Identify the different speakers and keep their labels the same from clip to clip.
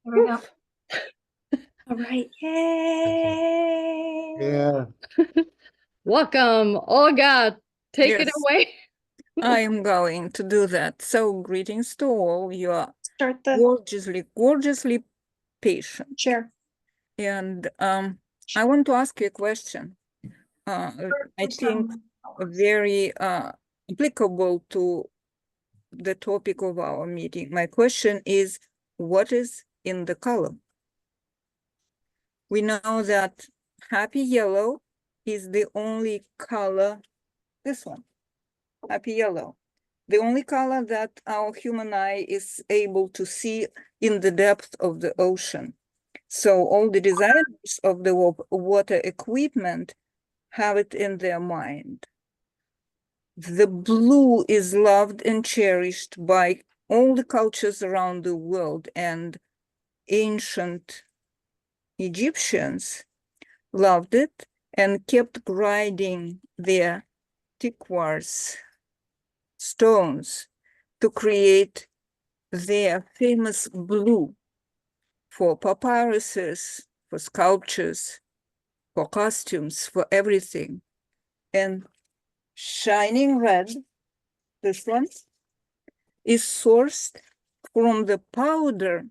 Speaker 1: There we go. All right, yay.
Speaker 2: Yeah.
Speaker 3: Welcome, Olga. Take it
Speaker 4: Yes.
Speaker 3: away.
Speaker 4: I am going to do that. So greetings to all. You are
Speaker 1: Start the
Speaker 4: gorgeously patient.
Speaker 1: share.
Speaker 4: And I want to ask you a question. I think very applicable to the topic of our meeting. My question is, what is in the column? We know that happy yellow is the only color, this one, happy yellow, the only color that our human eye is able to see in the depth of the ocean. So all the designers of the water equipment have it in their mind. The blue is loved and cherished by all the cultures around the world, and ancient Egyptians loved it and kept grinding their turquoise stones to create their famous blue for papyruses, for sculptures, for costumes, for everything. And shining red, this one, is sourced from the powder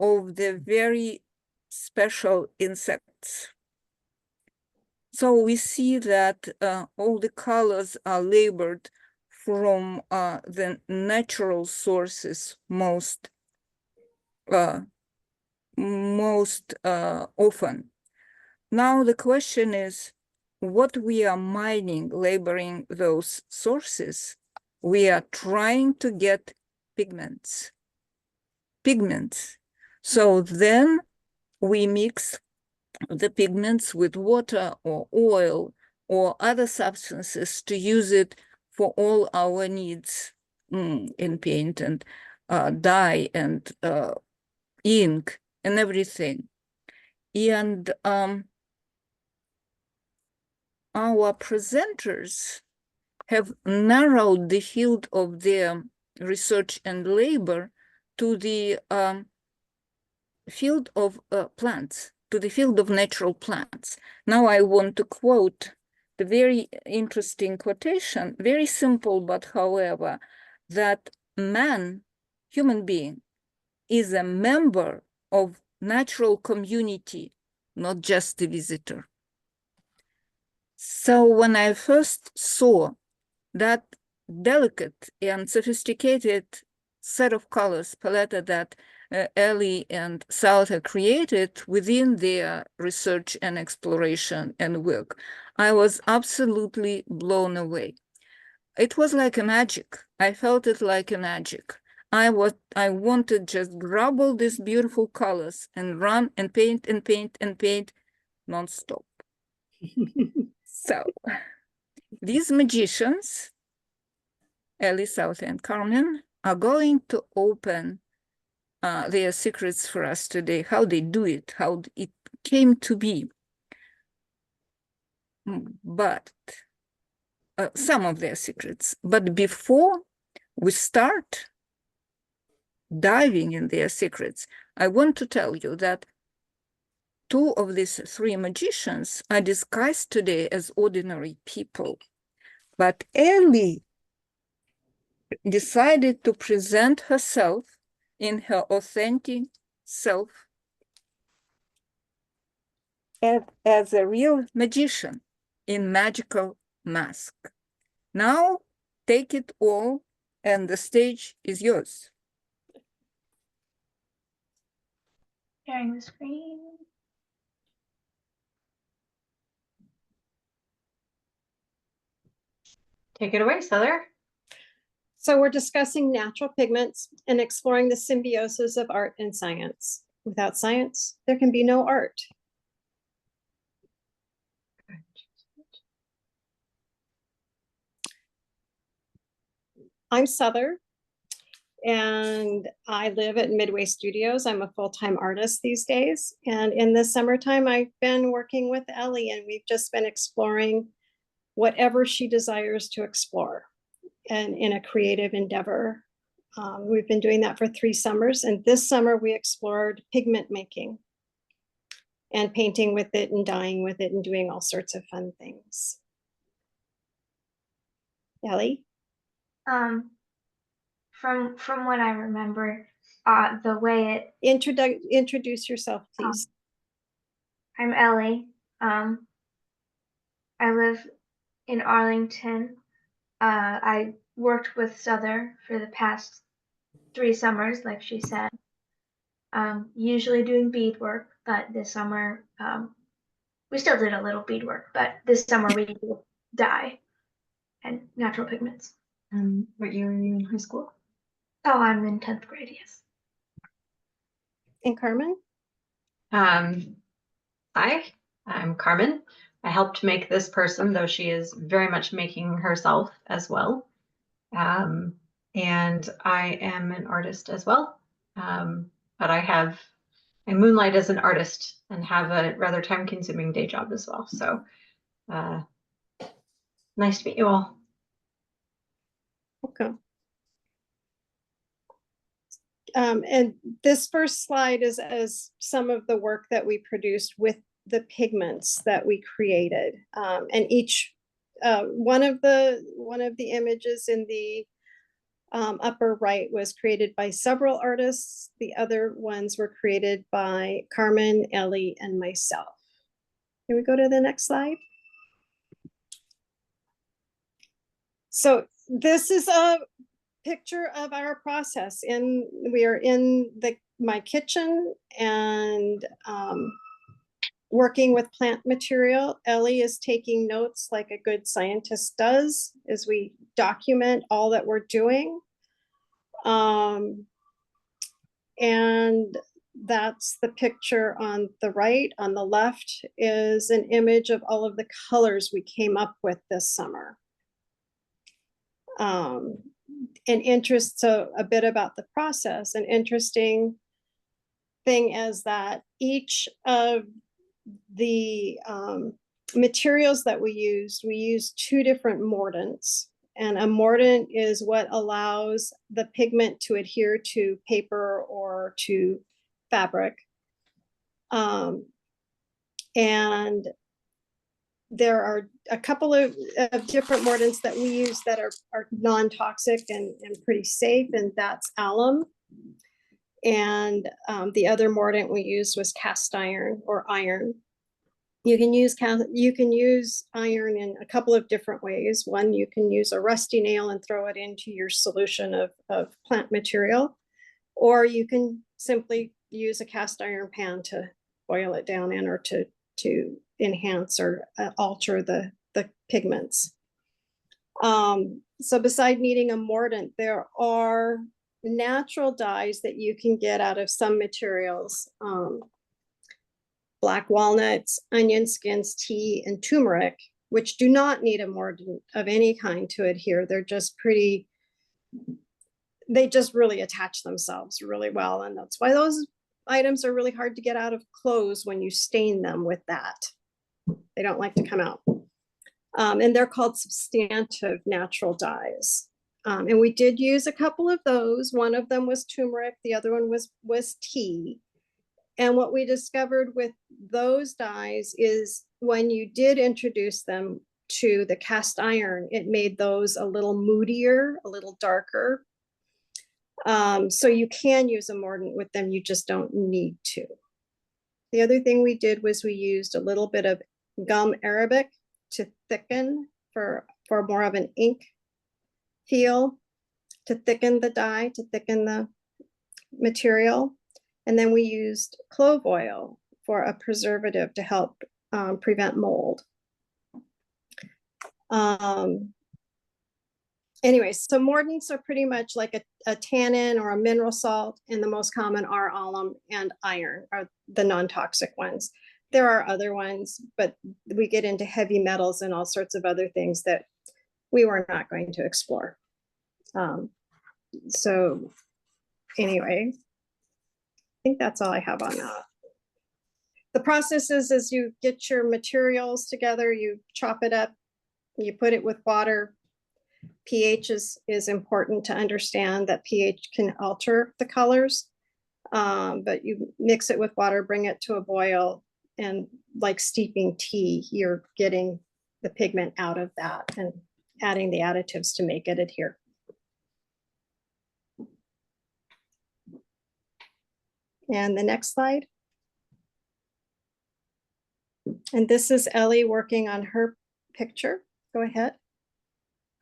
Speaker 4: of the very special insects. So we see that all the colors are labored from the natural sources most often. Now the question is, what we are mining, laboring those sources, we are trying to get pigments. So then we mix the pigments with water or oil or other substances to use it for all our needs in paint and dye and ink and everything. And our presenters have narrowed the field of their research and labor to the field of plants, to the field of natural plants. Now I want to quote the very interesting quotation, very simple, but however, that man, human being, is a member of natural community, not just a visitor. So when I first saw that delicate and sophisticated set of colors, palette that Ellie and South created within their research and exploration and work, I was absolutely blown away. It was like a magic. I felt it like a magic. I wanted just grab all these beautiful colors and run and paint and paint and paint nonstop. So these magicians, Ellie, South, and Carmen, are going to open their secrets for us today, how they do it, how it came to be. But some of their secrets. But before we start diving in their secrets, I want to tell you that two of these three magicians are disguised today as ordinary people. But Ellie decided to present herself in her authentic self as a real magician in magical mask. Now take it all, and the stage is yours.
Speaker 1: Sharing the screen. Take it away, Souther.
Speaker 5: So we're discussing natural pigments and exploring the symbiosis of art and science. Without science, there can be no art. I'm Souther, and I live at Midway Studios. I'm a full-time artist these days. And in the summertime, I've been working with Ellie, and we've just been exploring whatever she desires to explore and in a creative endeavor. We've been doing that for 3 summers, and this summer we explored pigment making and painting with it and dyeing with it and doing all sorts of fun things. Ellie?
Speaker 1: From what I remember, the way it
Speaker 5: Introduce yourself, please.
Speaker 1: I'm Ellie. I live in Arlington. I worked with Souther for the past 3 summers, like she said. Usually doing beadwork, but this summer we still did a little beadwork, but this summer we did dye and natural pigments.
Speaker 2: What year are you in high school?
Speaker 1: Oh, I'm in 10th grade, yes.
Speaker 5: And Carmen?
Speaker 2: Hi, I'm Carmen. I helped make this person, though she is very much making herself as well. And I am an artist as well. But I moonlight as an artist and have a rather time-consuming day job as well. So nice to meet you all.
Speaker 5: Okay. And this first slide is as some of the work that we produced with the pigments that we created. And each one of the images in the upper right was created by several artists. The other ones were created by Carmen, Ellie, and myself. Can we go to the next slide? So this is a picture of our process. We are in my kitchen and working with plant material. Ellie is taking notes like a good scientist does as we document all that we're doing. And that's the picture on the right. On the left is an image of all of the colors we came up with this summer. So a bit about the process. An interesting thing is that each of the materials that we used 2 different mordants. And a mordant is what allows the pigment to adhere to paper or to fabric. And there are a couple of different mordants that we use that are non-toxic and pretty safe, and that's alum. And the other mordant we used was cast iron or iron. You can use iron in a couple of different ways. One, you can use a rusty nail and throw it into your solution of plant material, or you can simply use a cast iron pan to boil it down in, or to enhance or alter the pigments. So beside needing a mordant, there are natural dyes that you can get out of some materials. Black walnuts, onion skins, tea, and turmeric, which do not need a mordant of any kind to adhere. They're just they just really attach themselves really well. And that's why those items are really hard to get out of clothes when you stain them with that. They don't like to come out. And they're called substantive natural dyes. And we did use a couple of those. One of them was turmeric, the other one was tea. And what we discovered with those dyes is when you did introduce them to the cast iron, it made those a little moodier, a little darker. So you can use a mordant with them, you just don't need to. The other thing we did was we used a little bit of gum arabic to thicken for more of an ink feel, to thicken the dye, to thicken the material. And then we used clove oil for a preservative to help prevent mold. Anyway, so mordants are pretty much like a tannin or a mineral salt, and the most common are alum and iron are the non-toxic ones. There are other ones, but we get into heavy metals and all sorts of other things that we were not going to explore. So anyway, I think that's all I have on that. The process is as you get your materials together, you chop it up, you put it with water, pH is important to understand that pH can alter the colors. But you mix it with water, bring it to a boil, and like steeping tea, you're getting the pigment out of that and adding the additives to make it adhere. And the next slide. And this is Ellie working on her picture. Go ahead.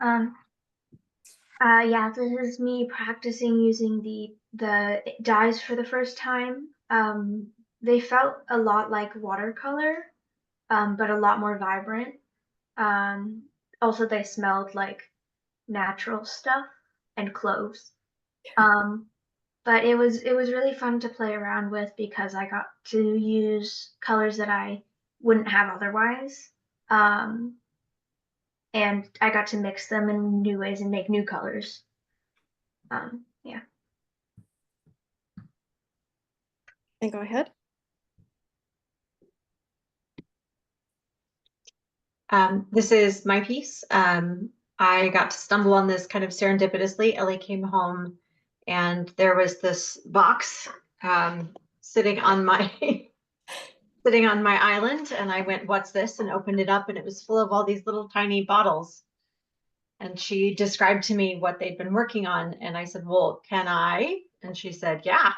Speaker 1: Yeah, this is me practicing using the dyes for the first time. They felt a lot like watercolor, but a lot more vibrant. Also they smelled like natural stuff and cloves. But it was really fun to play around with because I got to use colors that I wouldn't have otherwise. And I got to mix them in new ways and make new colors. Yeah.
Speaker 5: And go ahead.
Speaker 2: This is my piece. I got to stumble on this kind of serendipitously. Ellie came home and there was this box sitting on my sitting on my island, and I went, "What's this?" and opened it up, and it was full of all these little tiny bottles. And she described to me what they'd been working on, and I said, "Well, can I?" And she said, "Yeah."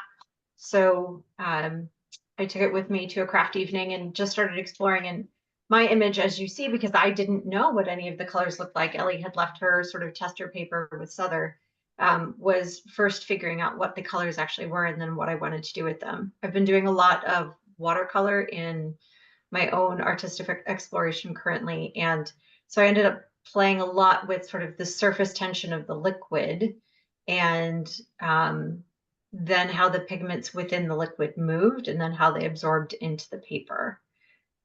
Speaker 2: So I took it with me to a craft evening and just started exploring. And my image, as you see, because I didn't know what any of the colors looked like, Ellie had left her sort of tester paper with Souther, was first figuring out what the colors actually were and then what I wanted to do with them. I've been doing a lot of watercolor in my own artistic exploration currently. And so I ended up playing a lot with sort of the surface tension of the liquid and then how the pigments within the liquid moved and then how they absorbed into the paper.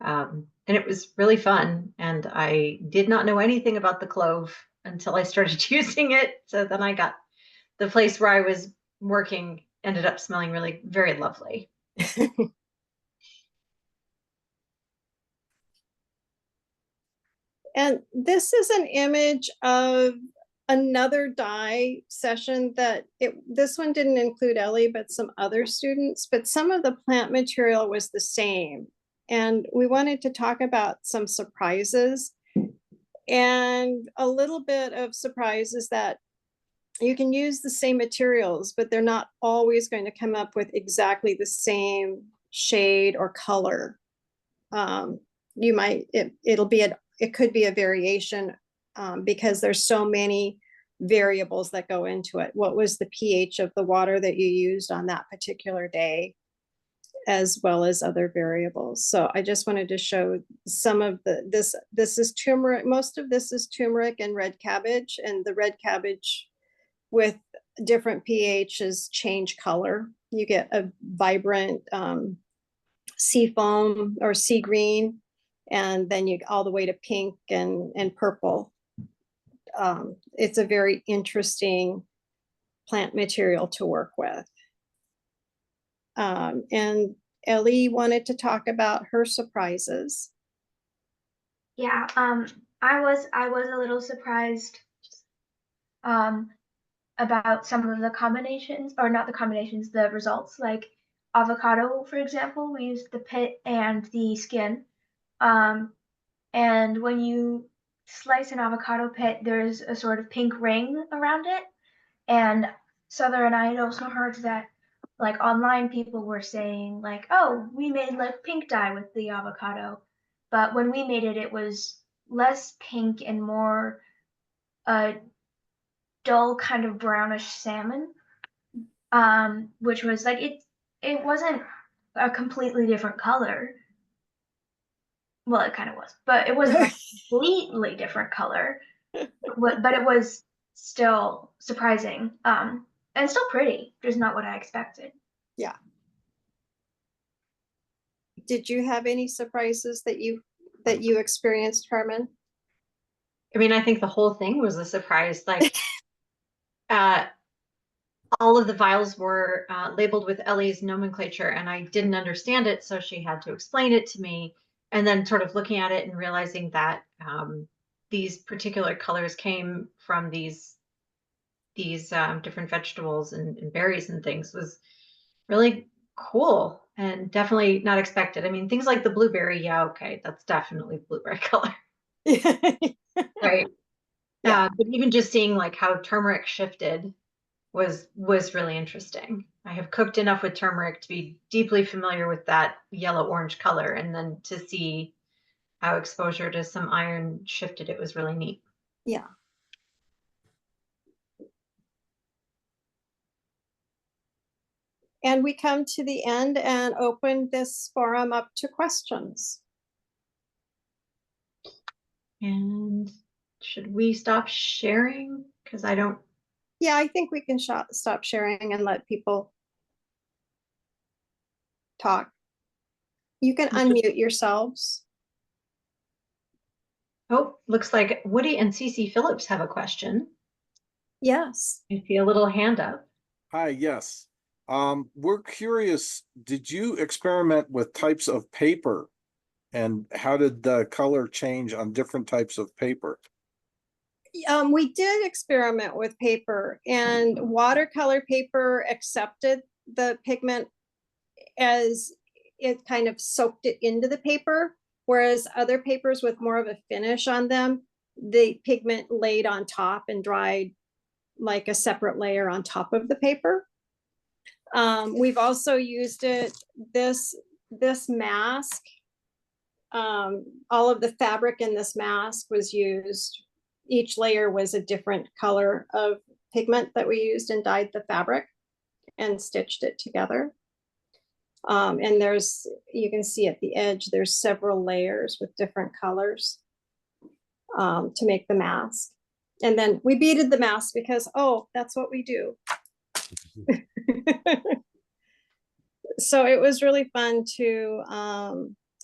Speaker 2: And it was really fun. And I did not know anything about the clove until I started using it. So then I got the place where I was working ended up smelling really very lovely.
Speaker 5: And this is an image of another dye session that this one didn't include Ellie, but some other students, but some of the plant material was the same. And we wanted to talk about some surprises. And a little bit of surprises that you can use the same materials, but they're not always going to come up with exactly the same shade or color. You might, it could be a variation because there's so many variables that go into it. What was the pH of the water that you used on that particular day, as well as other variables. So I just wanted to show some of this is turmeric. Most of this is turmeric and red cabbage, and the red cabbage with different pHs change color. You get a vibrant sea foam or sea green, and then you all the way to pink and purple. It's a very interesting plant material to work with. And Ellie wanted to talk about her surprises.
Speaker 1: Yeah, I was a little surprised about some of the combinations, or not the combinations, the results. Like avocado, for example, we used the pit and the skin. And when you slice an avocado pit, there's a sort of pink ring around it. And Souther and I had also heard that like online people were saying like, oh, we made like pink dye with the avocado. But when we made it, it was less pink and more dull kind of brownish salmon. Which was like it wasn't a completely different color. Well, it kind of was, but it wasn't like a completely different color. But it was still surprising. And still pretty, just not what I expected.
Speaker 5: Yeah. Did you have any surprises that you experienced, Carmen?
Speaker 2: I mean, I think the whole thing was a surprise. Like, all of the vials were labeled with Ellie's nomenclature, and I didn't understand it, so she had to explain it to me. And then sort of looking at it and realizing that these particular colors came from these different vegetables and berries and things was really cool and definitely not expected. I mean, things like the blueberry, yeah, okay, that's definitely blueberry color, right?
Speaker 5: Yeah.
Speaker 2: But even just seeing like how turmeric shifted was really interesting. I have cooked enough with turmeric to be deeply familiar with that yellow-orange color, and then to see how exposure to some iron shifted it was really neat.
Speaker 5: Yeah. And we come to the end and open this forum up to questions.
Speaker 2: And should we stop sharing? Because I don't.
Speaker 5: Yeah, I think we can stop sharing and let people talk. You can unmute yourselves.
Speaker 2: Oh, looks like Woody and Cece Phillips have a question.
Speaker 5: Yes.
Speaker 2: I see a little hand up.
Speaker 6: Hi, yes. We're curious, did you experiment with types of paper? And how did the color change on different types of paper?
Speaker 5: We did experiment with paper, and watercolor paper accepted the pigment as it kind of soaked it into the paper, whereas other papers with more of a finish on them, the pigment laid on top and dried like a separate layer on top of the paper. We've also used this mask. All of the fabric in this mask was used. Each layer was a different color of pigment that we used and dyed the fabric and stitched it together. And you can see at the edge, there's several layers with different colors to make the mask. And then we beaded the mask because, oh, that's what we do. So it was really fun to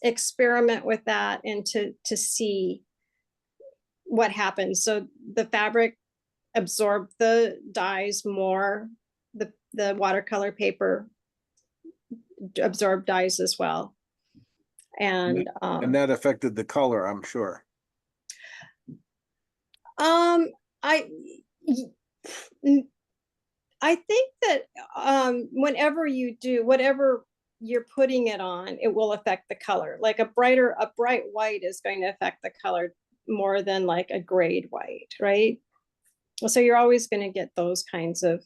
Speaker 5: experiment with that and to see what happens. So the fabric absorbed the dyes more, the watercolor paper absorbed dyes as well. And
Speaker 6: that affected the color, I'm sure.
Speaker 5: I think that whenever you do whatever you're putting it on, it will affect the color. Like a bright white is going to affect the color more than like a grade white, right? So you're always going to get those kinds of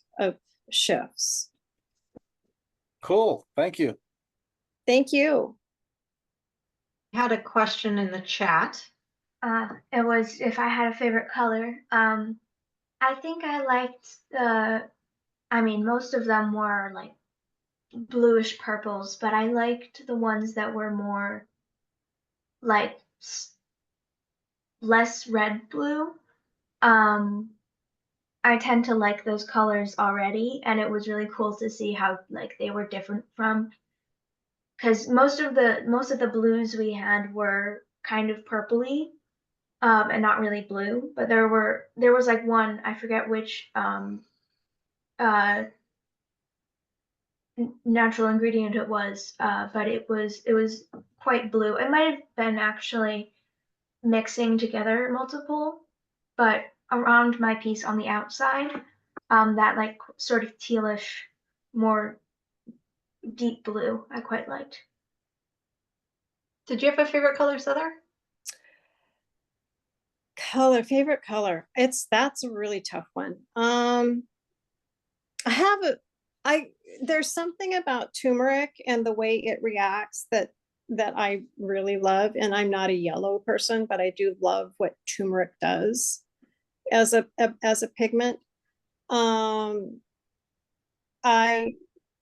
Speaker 5: shifts.
Speaker 6: Cool, thank you.
Speaker 5: Thank you.
Speaker 2: I had a question in the chat.
Speaker 1: It was if I had a favorite color. I think I liked most of them were like bluish purples, but I liked the ones that were more like less red blue. I tend to like those colors already, and it was really cool to see how like they were different from, because most of the blues we had were kind of purpley, and not really blue. But there was like one, I forget which natural ingredient it was, but it was quite blue. It might have been actually mixing together multiple, but around my piece on the outside, that like sort of tealish, more deep blue, I quite liked.
Speaker 2: Did you have a favorite color, Souther?
Speaker 5: Favorite color. That's a really tough one. There's something about turmeric and the way it reacts that I really love. And I'm not a yellow person, but I do love what turmeric does as a pigment. I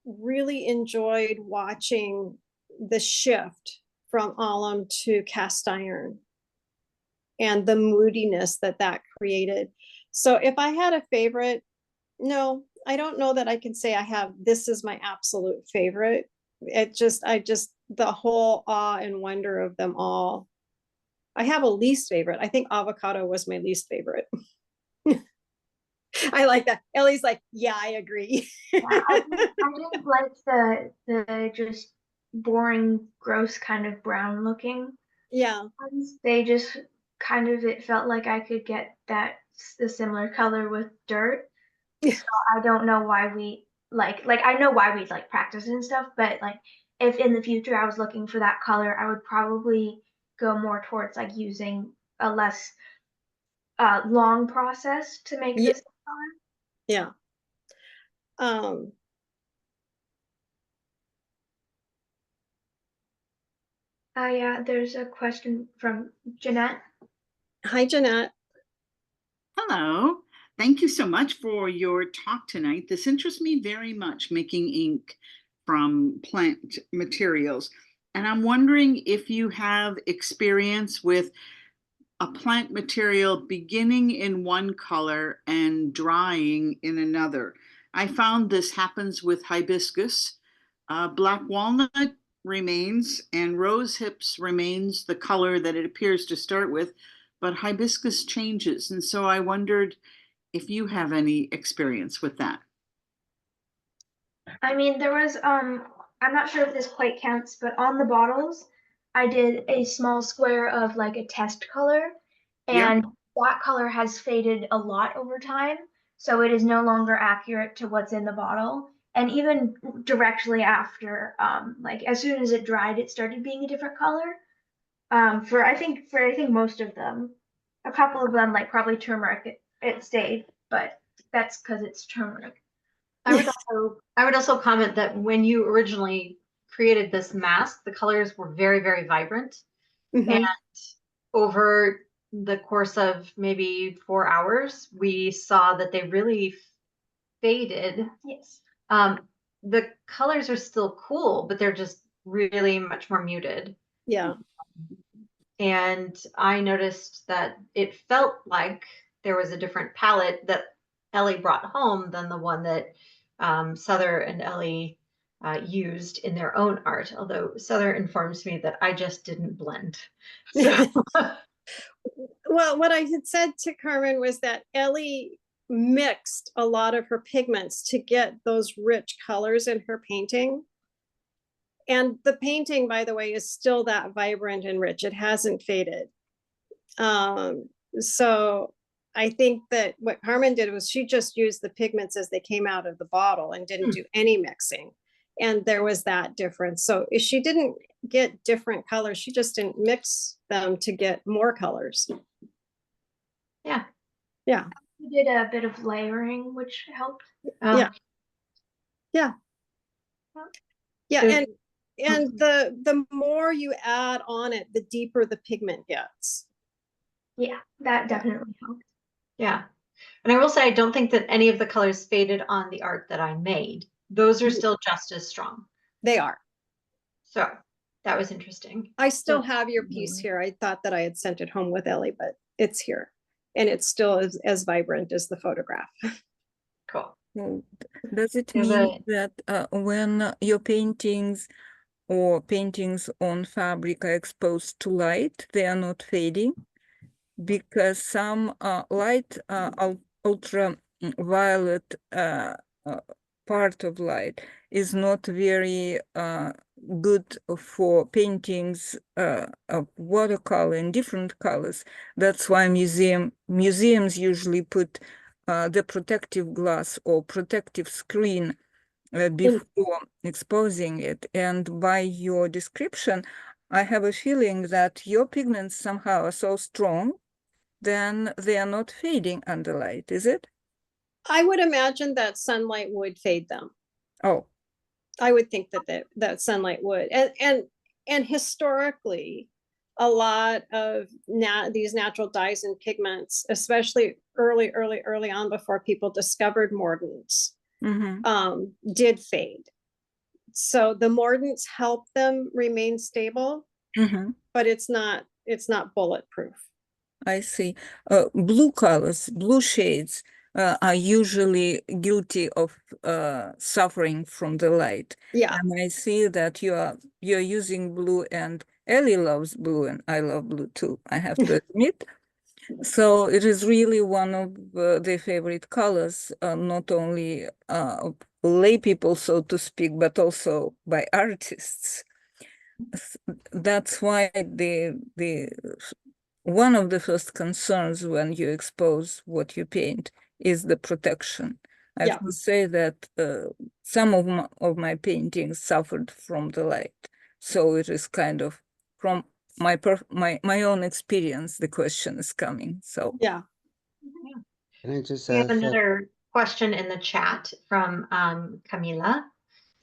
Speaker 5: really enjoyed watching the shift from alum to cast iron and the moodiness that created. So if I had a favorite, no, I don't know that I can say this is my absolute favorite. The whole awe and wonder of them all. I have a least favorite. I think avocado was my least favorite. I like that. Ellie's like, yeah, I agree.
Speaker 1: Yeah, I didn't like the just boring, gross kind of brown looking
Speaker 5: Yeah.
Speaker 1: ones. They just kind of it felt like I could get the similar color with dirt.
Speaker 5: Yeah.
Speaker 1: So I don't know why we like I know why we like practice and stuff, but like if in the future I was looking for that color, I would probably go more towards like using a less long process to make
Speaker 5: Yeah.
Speaker 1: this color.
Speaker 5: Yeah. Um,
Speaker 1: Yeah, there's a question from Jeanette.
Speaker 5: Hi, Jeanette.
Speaker 7: Hello. Thank you so much for your talk tonight. This interests me very much, making ink from plant materials. And I'm wondering if you have experience with a plant material beginning in one color and drying in another. I found this happens with hibiscus. Black walnut remains and rose hips remains the color that it appears to start with, but hibiscus changes. And so I wondered if you have any experience with that.
Speaker 1: I mean, there was I'm not sure if this quite counts, but on the bottles, I did a small square of like a test color,
Speaker 7: Yeah.
Speaker 1: and that color has faded a lot over time, so it is no longer accurate to what's in the bottle. And even directly after, like as soon as it dried, it started being a different color. For I think most of them, a couple of them like probably turmeric, it stayed, but that's because it's turmeric.
Speaker 2: I would also comment that when you originally created this mask, the colors were very, very vibrant.
Speaker 5: Mhm.
Speaker 2: And over the course of maybe 4 hours, we saw that they really faded.
Speaker 1: Yes.
Speaker 2: The colors are still cool, but they're just really much more muted.
Speaker 5: Yeah.
Speaker 2: And I noticed that it felt like there was a different palette that Ellie brought home than the one that Souther and Ellie used in their own art, although Souther informs me that I just didn't blend. So
Speaker 5: Well, what I had said to Carmen was that Ellie mixed a lot of her pigments to get those rich colors in her painting. And the painting, by the way, is still that vibrant and rich. It hasn't faded. So I think that what Carmen did was she just used the pigments as they came out of the bottle and didn't do any mixing. And there was that difference. So if she didn't get different colors, she just didn't mix them to get more colors.
Speaker 2: yeah.
Speaker 5: Yeah.
Speaker 1: We did a bit of layering, which helped.
Speaker 5: Yeah. Yeah. Yeah.
Speaker 2: So-
Speaker 5: And the more you add on it, the deeper the pigment gets.
Speaker 1: Yeah, that definitely helped.
Speaker 2: Yeah. And I will say, I don't think that any of the colors faded on the art that I made. Those are still just as strong.
Speaker 5: They are.
Speaker 2: So that was interesting.
Speaker 5: I still have your piece here. I thought that I had sent it home with Ellie, but it's here. And it's still as vibrant as the photograph.
Speaker 2: Cool.
Speaker 4: Well, does it
Speaker 2: There's
Speaker 4: mean that when your paintings or paintings on fabric are exposed to light, they are not fading? Because some light, ultraviolet part of light is not very good for paintings of watercolor in different colors. That's why museums usually put the protective glass or protective screen before exposing it. And by your description, I have a feeling that your pigments somehow are so strong, then they are not fading under light, is it?
Speaker 5: I would imagine that sunlight would fade them.
Speaker 4: Oh,
Speaker 5: I would think that sunlight would. And historically, a lot of these natural dyes and pigments, especially early on before people discovered mordants, did fade. So the mordants help them remain stable, but it's not bulletproof.
Speaker 4: I see. Blue colors, blue shades are usually guilty of suffering from the light.
Speaker 5: Yeah.
Speaker 4: And I see that you're using blue, and Ellie loves blue, and I love blue too, I have to admit. So it is really one of their favorite colors, not only of lay people, so to speak, but also by artists. That's why one of the first concerns when you expose what you paint is the protection. I have
Speaker 5: Yeah.
Speaker 4: to say that some of my paintings suffered from the light. So it is kind of from my own experience, the question is coming. So
Speaker 5: Yeah.
Speaker 8: Can I just
Speaker 2: We have
Speaker 8: ask that?
Speaker 2: another question in the chat from Camila.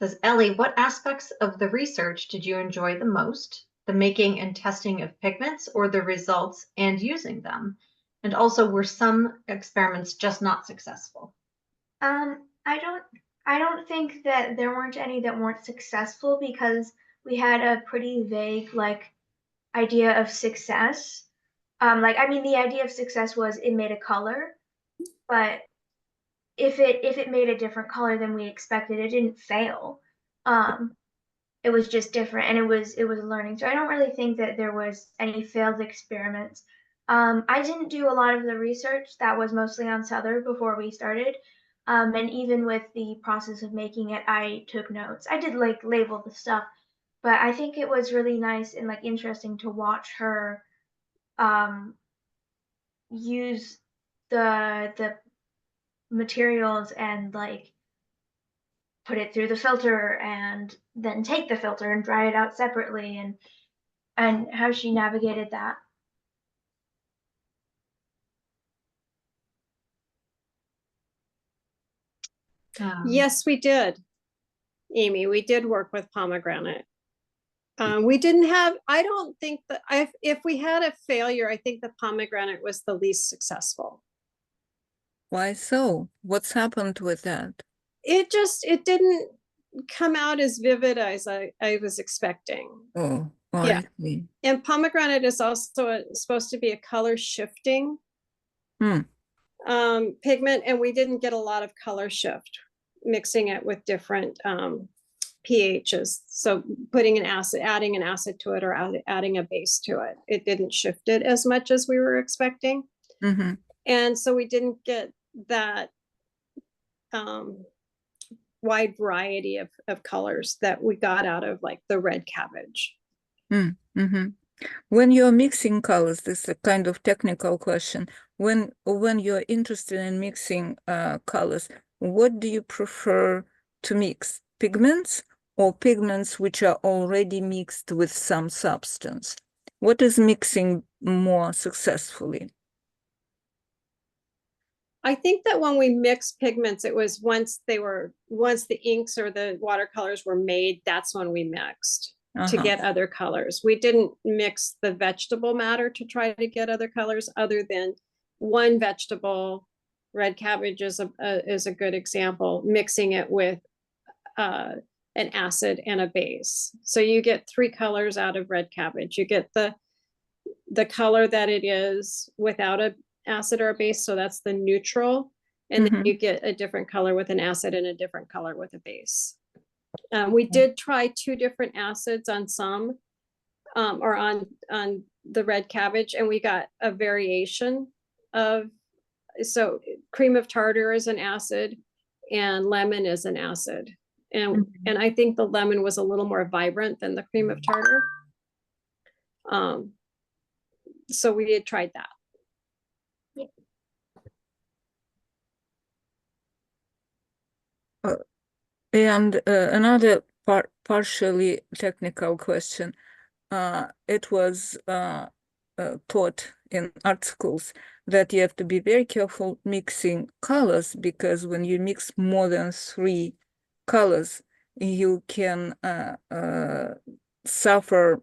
Speaker 2: It says, Ellie, what aspects of the research did you enjoy the most? The making and testing of pigments or the results and using them? And also, were some experiments just not successful?
Speaker 1: I don't think that there weren't any that weren't successful because we had a pretty vague like idea of success. Like I mean the idea of success was it made a color, but if it made a different color than we expected, it didn't fail. It was just different and it was learning. So I don't really think that there was any failed experiments. I didn't do a lot of the research. That was mostly on Souther before we started. And even with the process of making it, I took notes. I did like label the stuff, but I think it was really nice and like interesting to watch her use the materials and like put it through the filter and then take the filter and dry it out separately and how she navigated that.
Speaker 5: Yes, we did. Amy, we did work with pomegranate. We didn't have, I don't think that if we had a failure, I think the pomegranate was the least successful.
Speaker 4: why so? What's happened with that?
Speaker 5: It didn't come out as vivid as I was expecting.
Speaker 4: Oh,
Speaker 5: Yeah.
Speaker 4: I see.
Speaker 5: And pomegranate is also supposed to be a color shifting pigment, and we didn't get a lot of color shift mixing it with different pHs. So putting adding an acid to it or adding a base to it, it didn't shift it as much as we were expecting.
Speaker 4: Mm-hmm.
Speaker 5: And so we didn't get that wide variety of colors that we got out of like the red cabbage.
Speaker 4: Mm-hmm. When you're mixing colors, this is a kind of technical question. When you're interested in mixing colors, what do you prefer to mix? Pigments or pigments which are already mixed with some substance? What is mixing more successfully?
Speaker 5: I think that when we mixed pigments, it was once the inks or the watercolors were made, that's when we mixed to get other colors. We didn't mix the vegetable matter to try to get other colors other than one vegetable. Red cabbage is a good example, mixing it with an acid and a base. So you get 3 colors out of red cabbage. You get the color that it is without a acid or a base, so that's the neutral, and then you get a different color with an acid and a different color with a base. We did try 2 different acids on some or on the red cabbage, and we got a variation of, so cream of tartar is an acid and lemon is an acid, and I think the lemon was a little more vibrant than the cream of tartar. So we had tried that.
Speaker 4: And another partially technical question. It was taught in art schools that you have to be very careful mixing colors, because when you mix more than 3 colors, you can suffer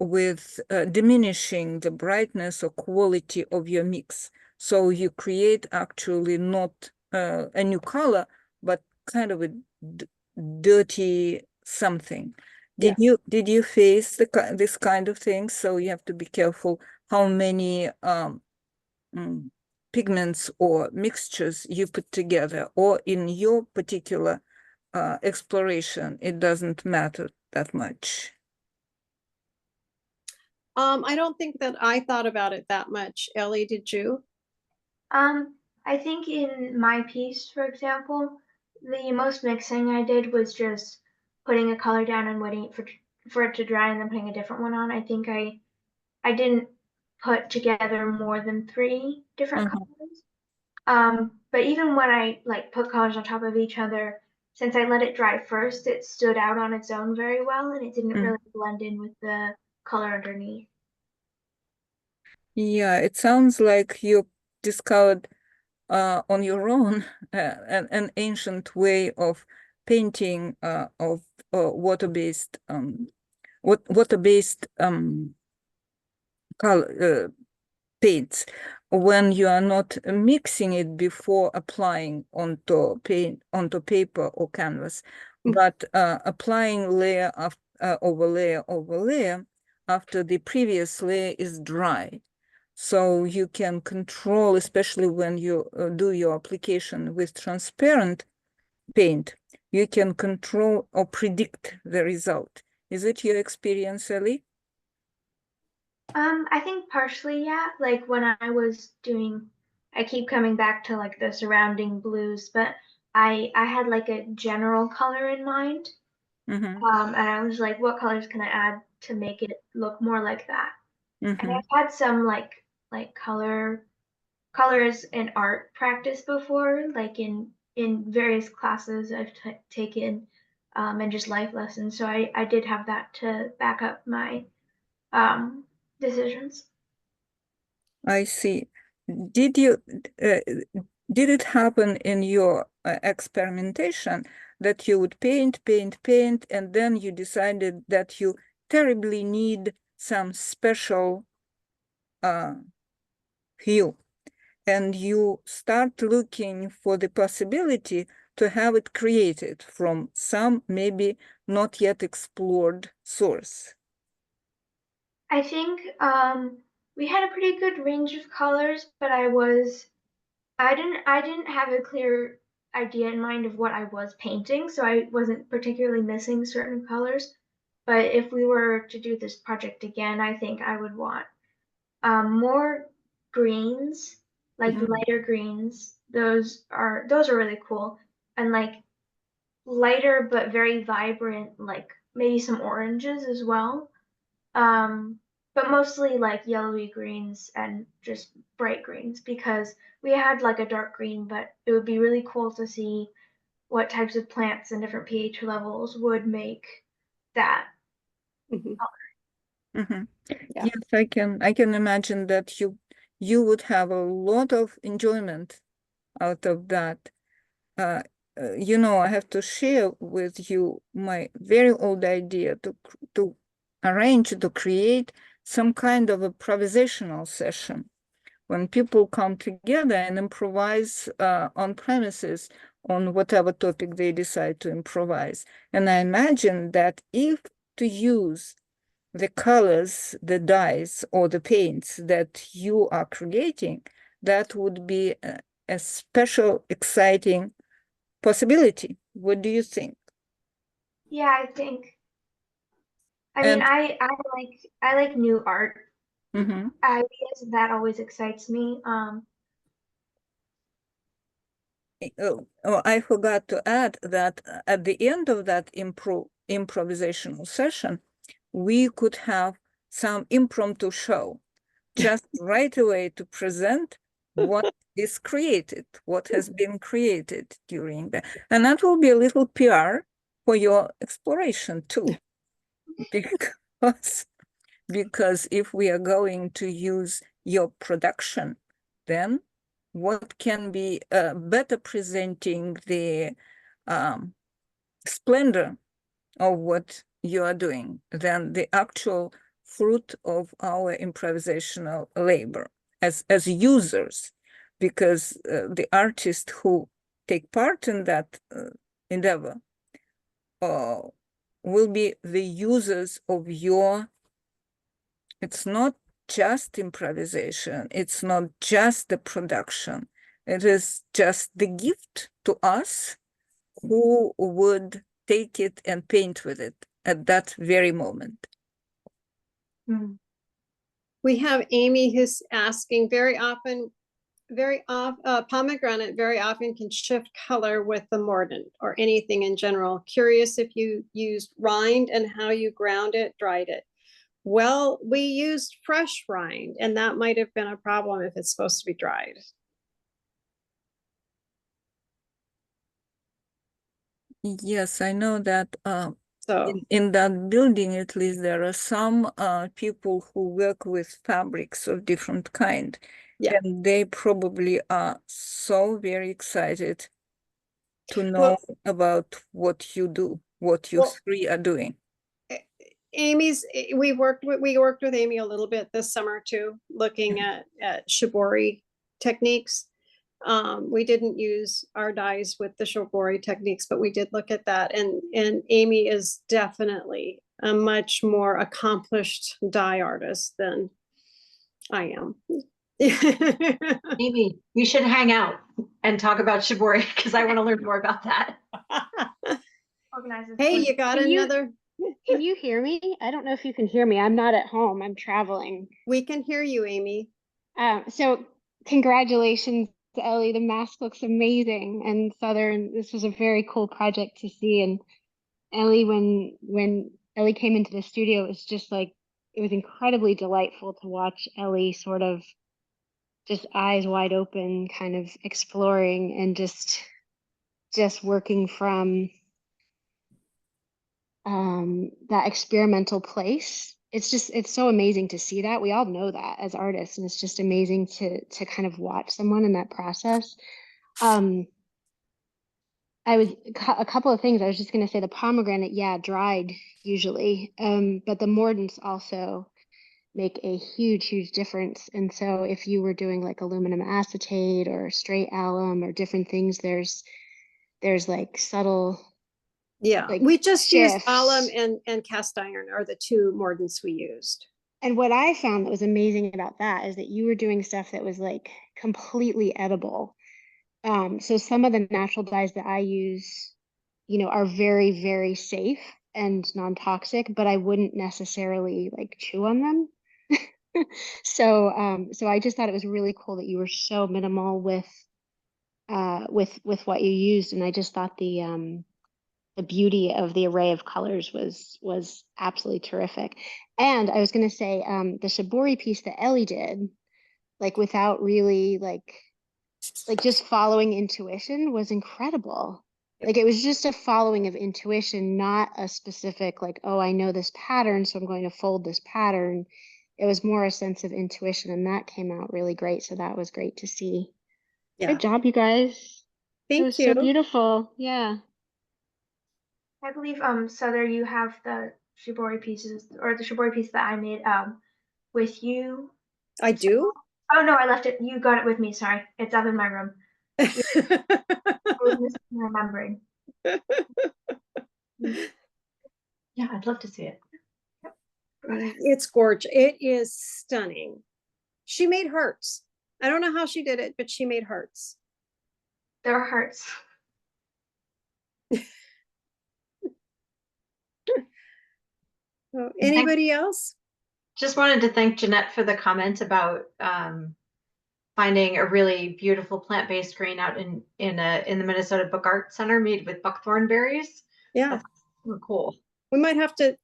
Speaker 4: with diminishing the brightness or quality of your mix. So you create actually not a new color, but kind of a dirty something. Did you face this kind of thing? So you have to be careful how many pigments or mixtures you put together, or in your particular exploration, it doesn't matter that much.
Speaker 5: I don't think that I thought about it that much. Ellie, did you?
Speaker 1: I think in my piece, for example, the most mixing I did was just putting a color down and waiting for it to dry and then putting a different one on. I think I didn't put together more than 3 different
Speaker 4: Mhm.
Speaker 1: colors. But even when I like put colors on top of each other, since I let it dry first, it stood out on its own very well, and it didn't
Speaker 4: Mm.
Speaker 1: really blend in with the color underneath.
Speaker 4: Yeah, it sounds like you discovered on your own an ancient way of painting of water-based water-based color paints when you are not mixing it before applying onto paper or canvas, but applying layer over layer over layer after the previous layer is dry. So you can control, especially when you do your application with transparent paint, you can control or predict the result. Is it your experience, Ellie?
Speaker 1: I think partially, yeah. Like when I was doing, I keep coming back to like the surrounding blues, but I had like a general color in mind.
Speaker 4: Mm-hmm.
Speaker 1: And I was like, what colors can I add to make it look more like that? And
Speaker 4: Mm-hmm.
Speaker 1: I've had some like colors in art practice before, like in various classes I've taken, and just life lessons. So I did have that to back up my decisions.
Speaker 4: I see. Did you did it happen in your experimentation that you would paint, and then you decided that you terribly need some special hue, and you start looking for the possibility to have it created from some maybe not yet explored source?
Speaker 1: I think we had a pretty good range of colors, but I didn't have a clear idea in mind of what I was painting, so I wasn't particularly missing certain colors. But if we were to do this project again, I think I would want more greens, like
Speaker 4: Mhm.
Speaker 1: lighter greens. Those are really cool, and like lighter but very vibrant, like maybe some oranges as well. Um, but mostly like yellowy greens and just bright greens because we had like a dark green, but it would be really cool to see what types of plants and different pH levels would make that.
Speaker 5: Mhm.
Speaker 4: Mhm.
Speaker 5: Yeah.
Speaker 4: Yes, I can imagine that you would have a lot of enjoyment out of that. Uh, you know, I have to share with you my very old idea to arrange to create some kind of improvisational session when people come together and improvise on premises on whatever topic they decide to improvise. And I imagine that if to use the colors, the dyes, or the paints that you are creating, that would be a special, exciting possibility. What do you think?
Speaker 1: Yeah, I think. I mean,
Speaker 4: And
Speaker 1: I like new art.
Speaker 4: mhm.
Speaker 1: I guess that always excites me.
Speaker 4: I forgot to add that at the end of that improvisational session, we could have some impromptu show just right away to present what is created, what has been created during that. And that will be a little PR for your exploration too, because if we are going to use your production, then what can be better presenting the splendor of what you are doing than the actual fruit of our improvisational labor as users, because the artists who take part in that endeavor will be the users of your. It's not just improvisation, it's not just the production, it is just the gift to us who would take it and paint with it at that very moment.
Speaker 5: We have Amy who's asking pomegranate very often can shift color with the mordant or anything in general. Curious if you used rind and how you ground it, dried it. Well, we used fresh rind, and that might have been a problem if it's supposed to be dried.
Speaker 4: Yes, I know that
Speaker 5: So,
Speaker 4: in that building, at least, there are some people who work with fabrics of different kind.
Speaker 5: Yeah.
Speaker 4: And they probably are so very excited to know
Speaker 5: well,
Speaker 4: about what you do, what you
Speaker 5: Well-
Speaker 4: three are doing.
Speaker 5: we worked with Amy a little bit this summer too, looking at shibori techniques. We didn't use our dyes with the shibori techniques, but we did look at that, and Amy is definitely a much more accomplished dye artist than I am.
Speaker 2: Amy, we should hang out and talk about shibori because I want to learn more about that.
Speaker 1: Organizes.
Speaker 5: Hey, you got
Speaker 9: Can you-
Speaker 5: another?
Speaker 9: Can you hear me? I don't know if you can hear me. I'm not at home. I'm traveling.
Speaker 5: We can hear you, Amy.
Speaker 9: So congratulations, Ellie. The mask looks amazing. And Southern, this was a very cool project to see. And Ellie, when Ellie came into the studio, it was just like, it was incredibly delightful to watch Ellie sort of just eyes wide open, kind of exploring and just working from that experimental place. It's so amazing to see that. We all know that as artists, and it's just amazing to kind of watch someone in that process. I was a couple of things. I was just going to say the pomegranate, yeah, dried usually, but the mordants also make a huge difference. And so if you were doing like aluminum acetate or straight alum or different things, there's like subtle,
Speaker 5: Yeah,
Speaker 9: like,
Speaker 5: we just used
Speaker 9: shifts.
Speaker 5: alum and cast iron are the two mordants we used.
Speaker 9: And what I found that was amazing about that is that you were doing stuff that was like completely edible. So some of the natural dyes that I use, are very safe and non-toxic, but I wouldn't necessarily like chew on them. So I just thought it was really cool that you were so minimal with what you used, and I just thought the beauty of the array of colors was absolutely terrific. And I was going to say the shibori piece that Ellie did, like without really like just following intuition, was incredible. Like it was just a following of intuition, not a specific like, oh, I know this pattern, so I'm going to fold this pattern. It was more a sense of intuition, and that came out really great. So that was great to see.
Speaker 5: Yeah,
Speaker 9: Good job, you guys. It
Speaker 5: thank
Speaker 9: was
Speaker 5: you.
Speaker 9: so beautiful. Yeah.
Speaker 1: I believe Souther, you have the shibori pieces or the shibori piece that I made with you.
Speaker 5: I do.
Speaker 1: Oh no, I left it. You got it with me. Sorry, it's up in my room. I was misremembering.
Speaker 2: Yeah, I'd love to see it.
Speaker 5: It's gorgeous. It is stunning. She made hearts. I don't know how she did it, but she made hearts.
Speaker 1: There are hearts.
Speaker 5: So, anybody else?
Speaker 2: Just wanted to thank Jeanette for the comment about finding a really beautiful plant-based green out in the Minnesota Book Art Center made with buckthorn berries.
Speaker 5: Yeah,
Speaker 2: That's super cool.
Speaker 5: we might have to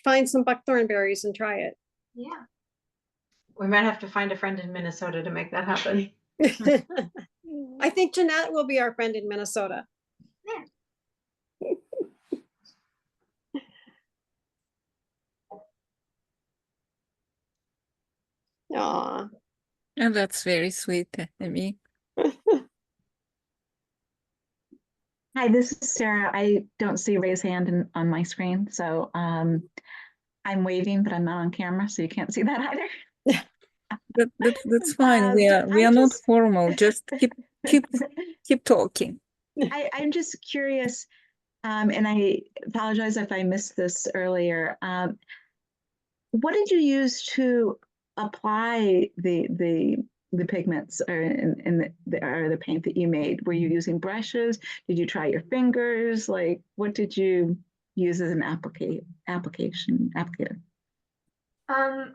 Speaker 5: find some buckthorn berries and try it.
Speaker 1: Yeah.
Speaker 2: We might have to find a friend in Minnesota to make that happen.
Speaker 5: I think Jeanette will be our friend in Minnesota.
Speaker 1: Yeah.
Speaker 5: Aw.
Speaker 4: And that's very sweet, Amy.
Speaker 10: Hi, this is Sarah. I don't see raise hand on my screen, so I'm waving, but I'm not on camera, so you can't see that either.
Speaker 4: That's fine. We are not formal. Just keep talking.
Speaker 10: I'm just curious, and I apologize if I missed this earlier. What did you use to apply the pigments or in the paint that you made? Were you using brushes? Did you try your fingers? Like, what did you use as an applicator?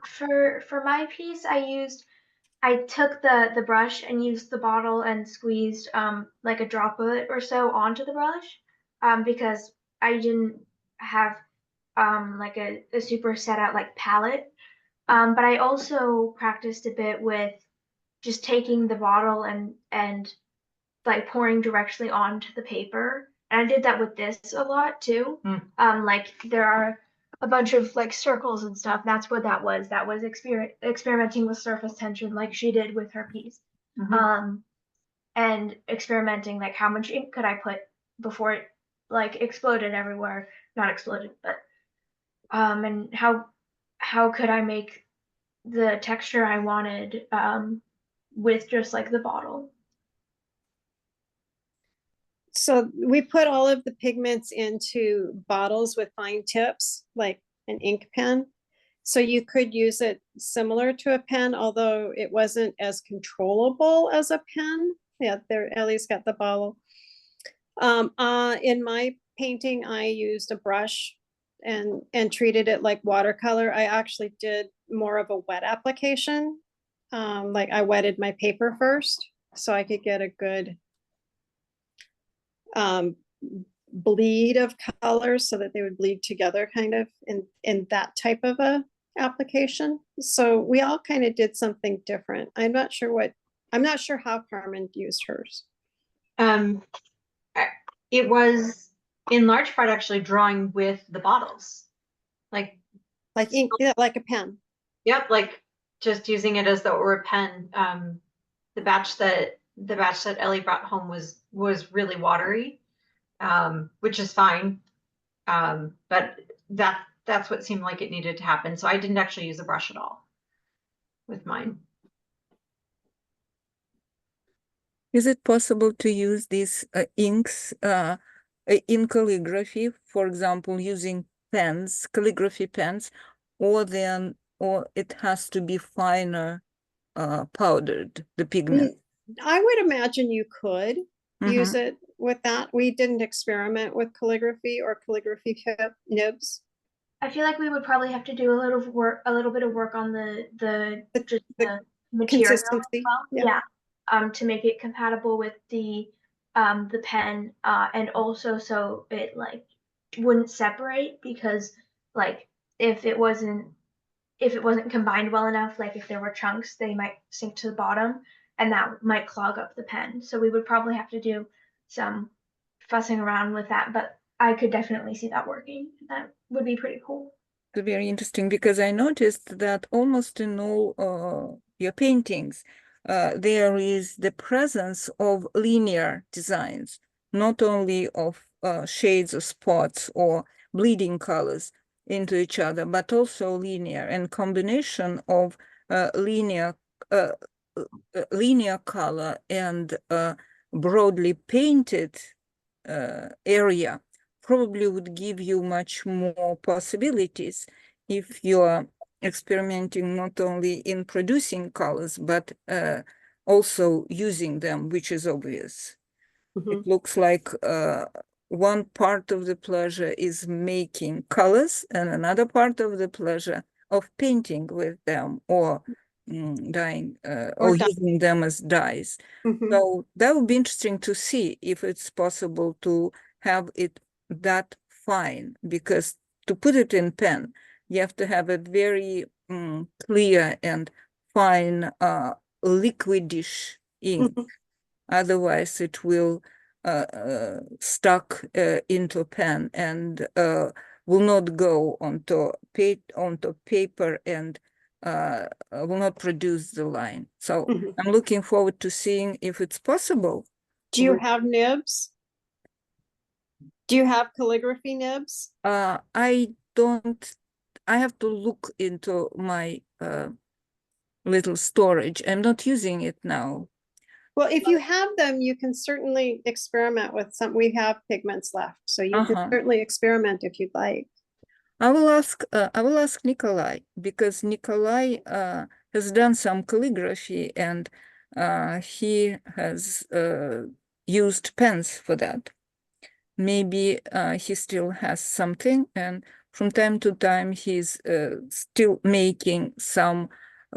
Speaker 1: For my piece, I took the brush and used the bottle and squeezed like a droplet or so onto the brush because I didn't have like a super set out like palette. But I also practiced a bit with just taking the bottle and like pouring directly onto the paper. And I did that with this a lot too. Like there are a bunch of like circles and stuff. That's what that was. That was experimenting with surface tension like she did with her piece. And experimenting like how much ink could I put before it like exploded everywhere. Not exploded, but and how could I make the texture I wanted with just like the bottle.
Speaker 5: So we put all of the pigments into bottles with fine tips, like an ink pen. So you could use it similar to a pen, although it wasn't as controllable as a pen. Yeah, there, Ellie's got the bottle. In my painting, I used a brush and treated it like watercolor. I actually did more of a wet application. Like I wetted my paper first so I could get a good bleed of colors so that they would bleed together kind of in that type of a application. So we all kind of did something different. I'm not sure how Carmen used hers.
Speaker 2: It was in large part actually drawing with the bottles. Like
Speaker 5: ink, yeah, like a pen.
Speaker 2: Yep, like just using it as though it were a pen. The batch that Ellie brought home was really watery, which is fine. But that's what seemed like it needed to happen. So I didn't actually use a brush at all with mine.
Speaker 4: Is it possible to use these inks in calligraphy, for example, using pens, calligraphy pens, or it has to be finer powdered, the pigment?
Speaker 5: I would imagine you could use it with that. We didn't experiment with calligraphy or calligraphy nibs.
Speaker 1: I feel like we would probably have to do a little bit of work on the material as well. Yeah. To make it compatible with the pen, and also so it like wouldn't separate, because like if it wasn't combined well enough, like if there were chunks, they might sink to the bottom and that might clog up the pen. So we would probably have to do some fussing around with that, but I could definitely see that working. That would be pretty cool.
Speaker 4: It's very interesting because I noticed that almost in all your paintings, there is the presence of linear designs, not only of shades or spots or bleeding colors into each other, but also linear, and combination of linear color and broadly painted area probably would give you much more possibilities if you're experimenting not only in producing colors, but also using them, which is obvious. It looks like one part of the pleasure is making colors and another part of the pleasure of painting with them or dyeing or using them as dyes. So that would be interesting to see if it's possible to have it that fine, because to put it in pen, you have to have a very clear and fine liquidish ink. Otherwise, it will stuck into pen and will not go onto paper and will not produce the line. So I'm looking forward to seeing if it's possible.
Speaker 5: Do you have nibs? Do you have calligraphy nibs?
Speaker 4: I don't. I have to look into my little storage. I'm not using it now.
Speaker 5: Well, if you have them, you can certainly experiment with some. We have pigments left, so you can certainly experiment if you'd like.
Speaker 4: I will ask Nikolai, because Nikolai has done some calligraphy and he has used pens for that. Maybe he still has something, and from time to time he's still making some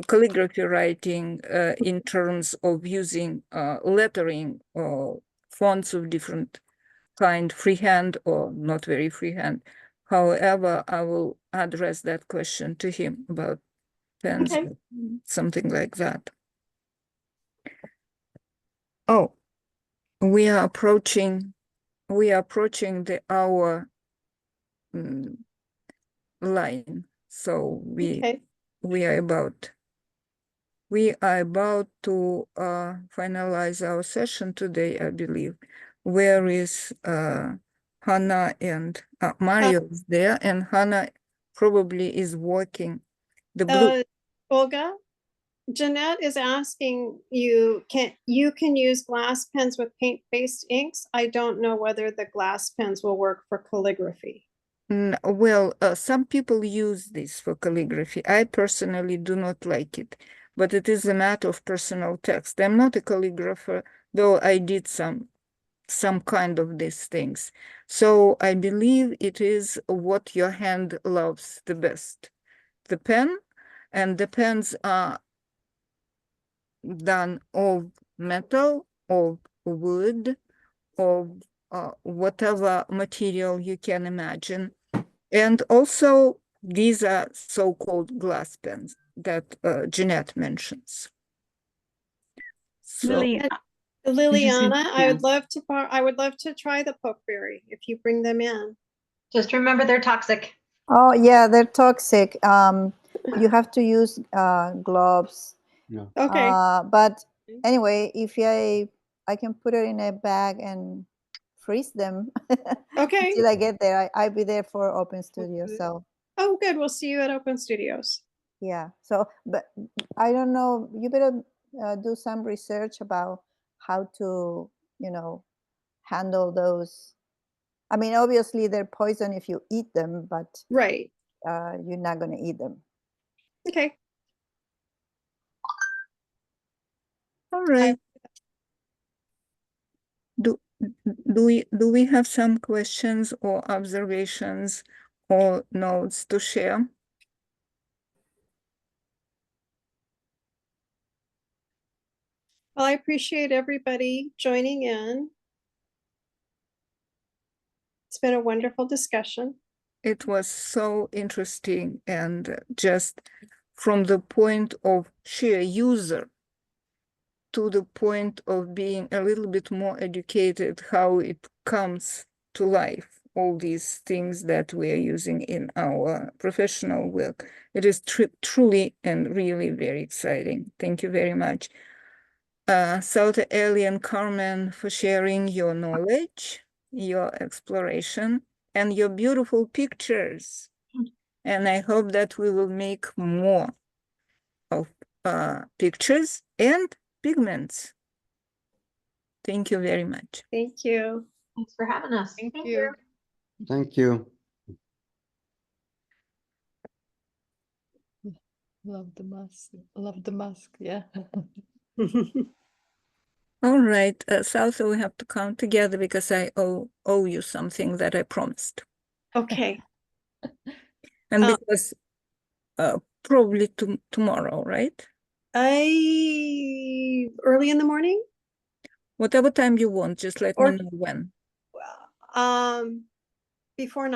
Speaker 4: calligraphy writing in terms of using lettering or fonts of different kind, freehand or not very freehand, However, I will address that question to him about pens,
Speaker 5: Okay.
Speaker 4: or something like that. Oh, we are approaching the hour line. So
Speaker 5: Okay.
Speaker 4: we are about to finalize our session today, I believe. Where is Hannah and Mario is there, and Hannah probably is working the blue.
Speaker 5: Olga, Jeanette is asking you can use glass pens with paint-based inks. I don't know whether the glass pens will work for calligraphy.
Speaker 4: Well, some people use this for calligraphy. I personally do not like it, but it is a matter of personal taste. I'm not a calligrapher, though I did some kind of these things. So I believe it is what your hand loves the best. The pen, and the pens are done of metal, of wood, of whatever material you can imagine. And also, these are so-called glass pens that Jeanette mentions. So,
Speaker 10: Lily,
Speaker 5: Liliana, I
Speaker 10: yeah.
Speaker 5: would love to try the pokeberry if you bring them in.
Speaker 2: Just remember they're toxic.
Speaker 11: Oh yeah, they're toxic. You have to use gloves.
Speaker 8: No.
Speaker 5: Okay.
Speaker 11: But anyway, if I can put it in a bag and freeze them
Speaker 5: Okay.
Speaker 11: until I get there. I'll be there for Open Studio. So
Speaker 5: Oh, good. We'll see you at Open Studios.
Speaker 11: yeah. So, but I don't know. You better do some research about how to, handle those. I mean, obviously they're poison if you eat them, but
Speaker 5: Right.
Speaker 11: you're not going to eat them.
Speaker 5: Okay.
Speaker 4: all right. Do we have some questions or observations or notes to share?
Speaker 5: Well, I appreciate everybody joining in. It's been a wonderful discussion.
Speaker 4: It was so interesting, and just from the point of sheer user to the point of being a little bit more educated how it comes to life, all these things that we are using in our professional work. It is truly and really very exciting. Thank you very much. Sauter, Ellie, and Carmen, for sharing your knowledge, your exploration, and your beautiful pictures. And I hope that we will make more of pictures and pigments. Thank you very much.
Speaker 5: Thank you.
Speaker 2: Thanks for having us.
Speaker 5: Thank you.
Speaker 8: Thank you.
Speaker 3: Love the mask. Love the mask. Yeah.
Speaker 4: All right, Sauter, we have to come together because I owe you something that I promised.
Speaker 5: Okay.
Speaker 4: And because probably tomorrow, right?
Speaker 5: Early in the morning?
Speaker 4: Whatever time you want, just let me
Speaker 5: Or-
Speaker 4: know when.
Speaker 5: Before 9.